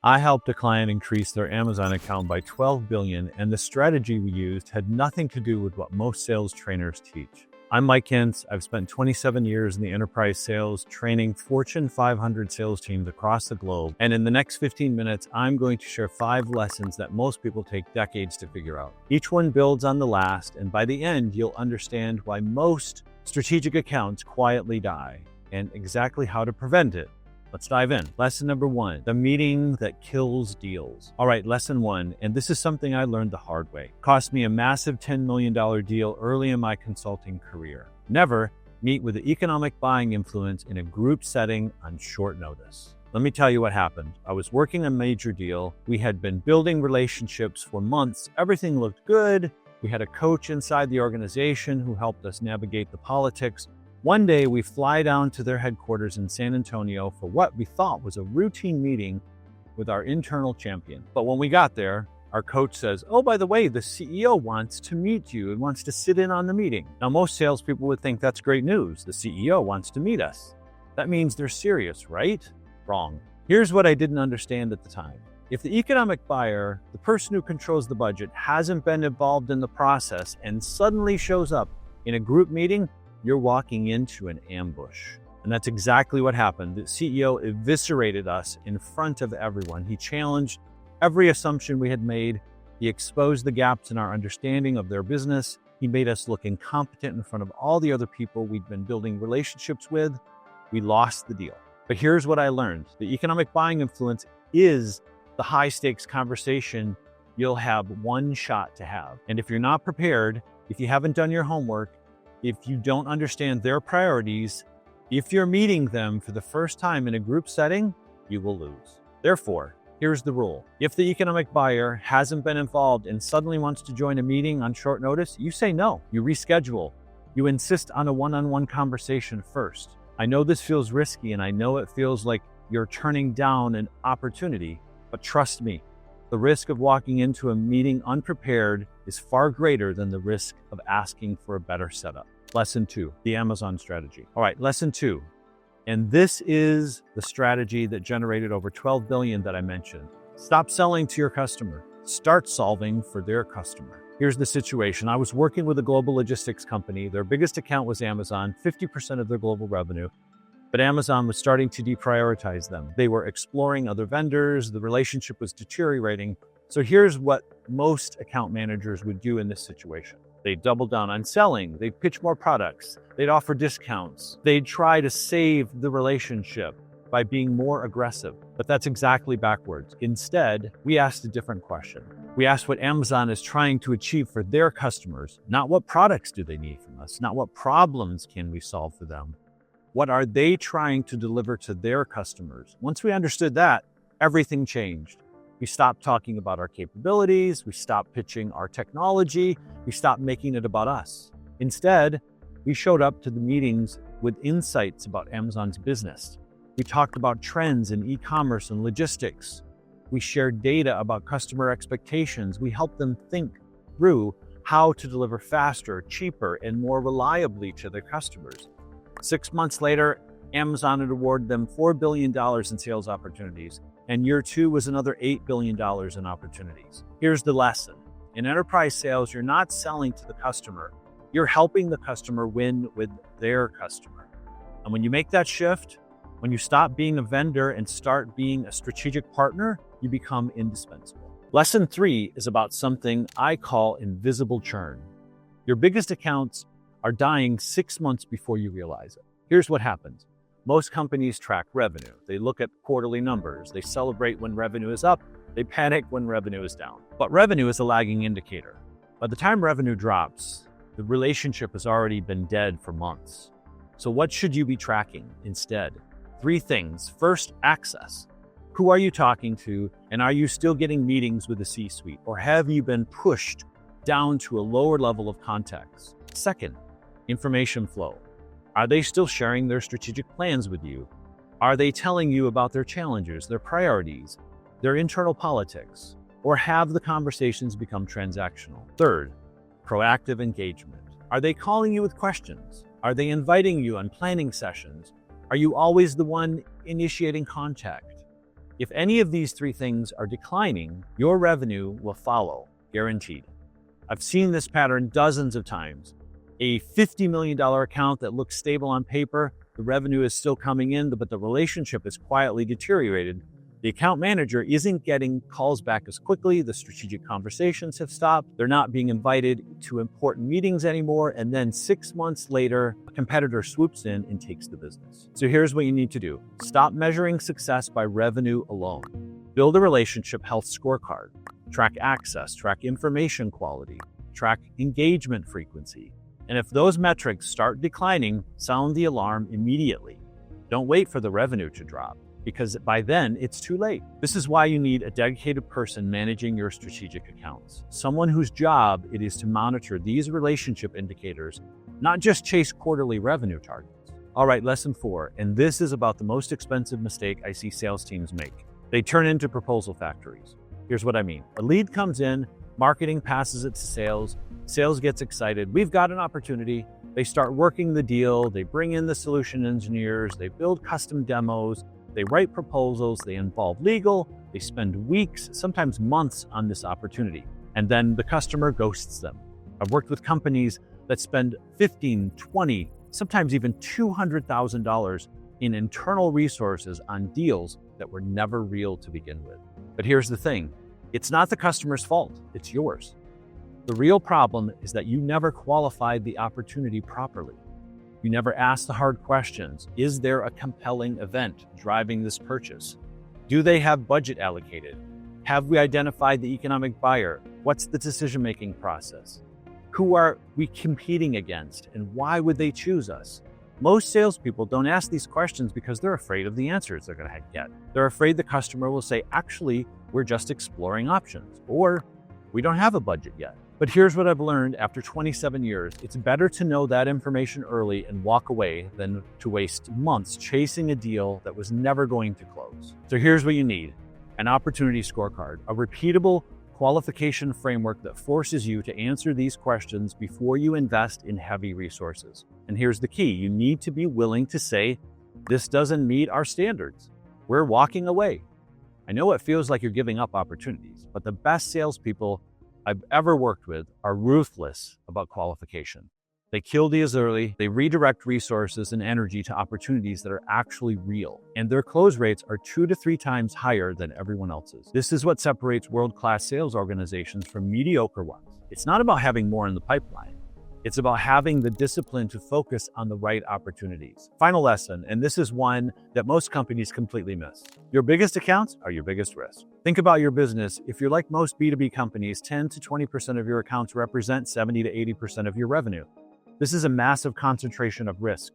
I helped a client increase their Amazon account by 12 billion, and the strategy we used had nothing to do with what most sales trainers teach. I'm Mike Hintz. I've spent 27 years in the enterprise sales, training Fortune 500 sales teams across the globe. And in the next 15 minutes, I'm going to share 5 lessons that most people take decades to figure out. Each one builds on the last, and by the end, you'll understand why most strategic accounts quietly die and exactly how to prevent it. Let's dive in. Lesson number 1, the meeting that kills deals. All right, lesson 1, and this is something I learned the hard way. Cost me a massive $10 million deal early in my consulting career. Never meet with the economic buying influence in a group setting on short notice. Let me tell you what happened. I was working a major deal. We had been building relationships for months. Everything looked good. We had a coach inside the organization who helped us navigate the politics. One day, we fly down to their headquarters in San Antonio for what we thought was a routine meeting with our internal champion. But when we got there, our coach says, "Oh, by the way, the CEO wants to meet you and wants to sit in on the meeting." Now, most salespeople would think that's great news. The CEO wants to meet us. That means they're serious, right? Wrong. Here's what I didn't understand at the time. If the economic buyer, the person who controls the budget, hasn't been involved in the process and suddenly shows up in a group meeting, you're walking into an ambush. And that's exactly what happened. The CEO eviscerated us in front of everyone. He challenged every assumption we had made. He exposed the gaps in our understanding of their business. He made us look incompetent in front of all the other people we'd been building relationships with. We lost the deal. But here's what I learned. The economic buying influence is the high stakes conversation you'll have one shot to have. And if you're not prepared, if you haven't done your homework, if you don't understand their priorities, if you're meeting them for the first time in a group setting, you will lose. Therefore, here's the rule. If the economic buyer hasn't been involved and suddenly wants to join a meeting on short notice, you say no. You reschedule. You insist on a one-on-one conversation first. I know this feels risky, and I know it feels like you're turning down an opportunity, but trust me, the risk of walking into a meeting unprepared is far greater than the risk of asking for a better setup. Lesson 2, the Amazon strategy. All right, lesson 2. And this is the strategy that generated over 12 billion that I mentioned. Stop selling to your customer. Start solving for their customer. Here's the situation. I was working with a global logistics company. Their biggest account was Amazon, 50% of their global revenue. But Amazon was starting to deprioritize them. They were exploring other vendors. The relationship was deteriorating. So here's what most account managers would do in this situation. They'd double down on selling. They'd pitch more products. They'd offer discounts. They'd try to save the relationship by being more aggressive. But that's exactly backwards. Instead, we asked a different question. We asked what Amazon is trying to achieve for their customers, not what products do they need from us, not what problems can we solve for them. What are they trying to deliver to their customers? Once we understood that, everything changed. We stopped talking about our capabilities. We stopped pitching our technology. We stopped making it about us. Instead, we showed up to the meetings with insights about Amazon's business. We talked about trends in e-commerce and logistics. We shared data about customer expectations. We helped them think through how to deliver faster, cheaper, and more reliably to their customers. 6 months later, Amazon had awarded them $4 billion in sales opportunities, and year 2 was another $8 billion in opportunities. Here's the lesson. In enterprise sales, you're not selling to the customer. You're helping the customer win with their customer. And when you make that shift, when you stop being a vendor and start being a strategic partner, you become indispensable. Lesson 3 is about something I call invisible churn. Your biggest accounts are dying 6 months before you realize it. Here's what happens. Most companies track revenue. They look at quarterly numbers. They celebrate when revenue is up. They panic when revenue is down. But revenue is a lagging indicator. By the time revenue drops, the relationship has already been dead for months. So what should you be tracking instead? 3 things. First, access. Who are you talking to, and are you still getting meetings with the C-suite, or have you been pushed down to a lower level of context? Second, information flow. Are they still sharing their strategic plans with you? Are they telling you about their challenges, their priorities, their internal politics, or have the conversations become transactional? Third, proactive engagement. Are they calling you with questions? Are they inviting you on planning sessions? Are you always the one initiating contact? If any of these three things are declining, your revenue will follow, guaranteed. I've seen this pattern dozens of times. A $50 million account that looks stable on paper, the revenue is still coming in, but the relationship is quietly deteriorated. The account manager isn't getting calls back as quickly, the strategic conversations have stopped, they're not being invited to important meetings anymore, and then 6 months later, a competitor swoops in and takes the business. So here's what you need to do. Stop measuring success by revenue alone. Build a relationship health scorecard. Track access, track information quality, track engagement frequency. And if those metrics start declining, sound the alarm immediately. Don't wait for the revenue to drop, because by then it's too late. This is why you need a dedicated person managing your strategic accounts. Someone whose job it is to monitor these relationship indicators, not just chase quarterly revenue targets. All right, lesson 4, and this is about the most expensive mistake I see sales teams make. They turn into proposal factories. Here's what I mean. A lead comes in, marketing passes it to sales, sales gets excited, we've got an opportunity, they start working the deal, they bring in the solution engineers, they build custom demos, they write proposals, they involve legal, they spend weeks, sometimes months on this opportunity, and then the customer ghosts them. I've worked with companies that spend $15, $20, sometimes even $200,000 in internal resources on deals that were never real to begin with. But here's the thing, it's not the customer's fault, it's yours. The real problem is that you never qualified the opportunity properly. You never asked the hard questions. Is there a compelling event driving this purchase? Do they have budget allocated? Have we identified the economic buyer? What's the decision-making process? Who are we competing against, and why would they choose us? Most salespeople don't ask these questions because they're afraid of the answers they're going to get. They're afraid the customer will say, actually, we're just exploring options, or we don't have a budget yet. But here's what I've learned after 27 years. It's better to know that information early and walk away than to waste months chasing a deal that was never going to close. So here's what you need. An opportunity scorecard, a repeatable qualification framework that forces you to answer these questions before you invest in heavy resources. And here's the key. You need to be willing to say, this doesn't meet our standards. We're walking away. I know it feels like you're giving up opportunities, but the best salespeople I've ever worked with are ruthless about qualification. They kill deals early, they redirect resources and energy to opportunities that are actually real, and their close rates are 2 to 3 times higher than everyone else's. This is what separates world-class sales organizations from mediocre ones. It's not about having more in the pipeline. It's about having the discipline to focus on the right opportunities. Final lesson, and this is one that most companies completely miss. Your biggest accounts are your biggest risk. Think about your business. If you're like most B2B companies, 10 to 20% of your accounts represent 70 to 80% of your revenue. This is a massive concentration of risk.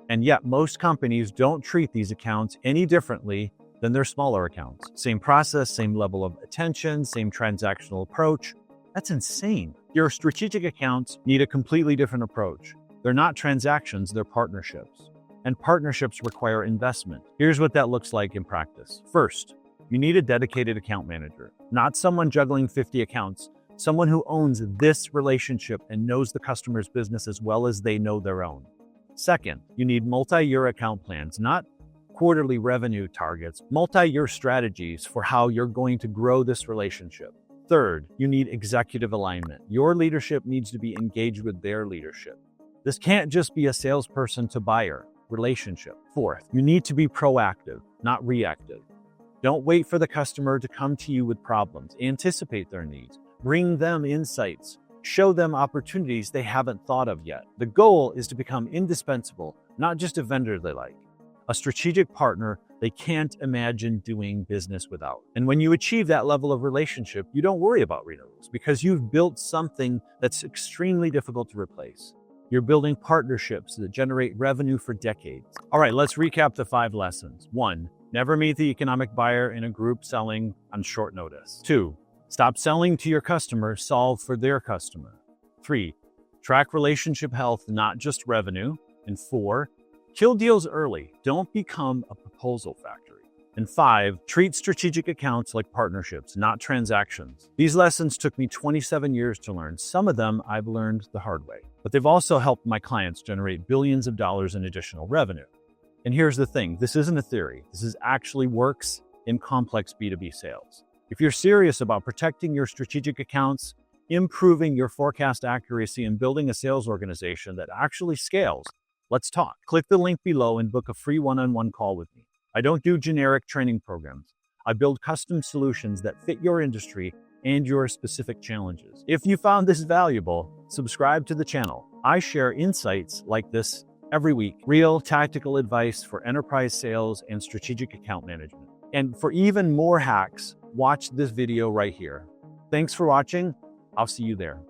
And yet most companies don't treat these accounts any differently than their smaller accounts. Same process, same level of attention, same transactional approach. That's insane. Your strategic accounts need a completely different approach. They're not transactions, they're partnerships. And partnerships require investment. Here's what that looks like in practice. First, you need a dedicated account manager, not someone juggling 50 accounts, someone who owns this relationship and knows the customer's business as well as they know their own. Second, you need multi-year account plans, not quarterly revenue targets, multi-year strategies for how you're going to grow this relationship. Third, you need executive alignment. Your leadership needs to be engaged with their leadership. This can't just be a salesperson to buyer relationship. Fourth, you need to be proactive, not reactive. Don't wait for the customer to come to you with problems. Anticipate their needs. Bring them insights. Show them opportunities they haven't thought of yet. The goal is to become indispensable, not just a vendor they like, a strategic partner they can't imagine doing business without. And when you achieve that level of relationship, you don't worry about renewals because you've built something that's extremely difficult to replace. You're building partnerships that generate revenue for decades. All right, let's recap the 5 lessons. 1, never meet the economic buyer in a group selling on short notice. 2, stop selling to your customer, solve for their customer. 3, track relationship health, not just revenue. And 4, kill deals early. Don't become a proposal factory. And 5, treat strategic accounts like partnerships, not transactions. These lessons took me 27 years to learn. Some of them I've learned the hard way, but they've also helped my clients generate billions of dollars in additional revenue. And here's the thing, this isn't a theory. This is actually works in complex B2B sales. If you're serious about protecting your strategic accounts, improving your forecast accuracy, and building a sales organization that actually scales, let's talk. Click the link below and book a free one-on-one call with me. I don't do generic training programs. I build custom solutions that fit your industry and your specific challenges. If you found this valuable, subscribe to the channel. I share insights like this every week, real tactical advice for enterprise sales and strategic account management. And for even more hacks, watch this video right here. Thanks for watching. I'll see you there.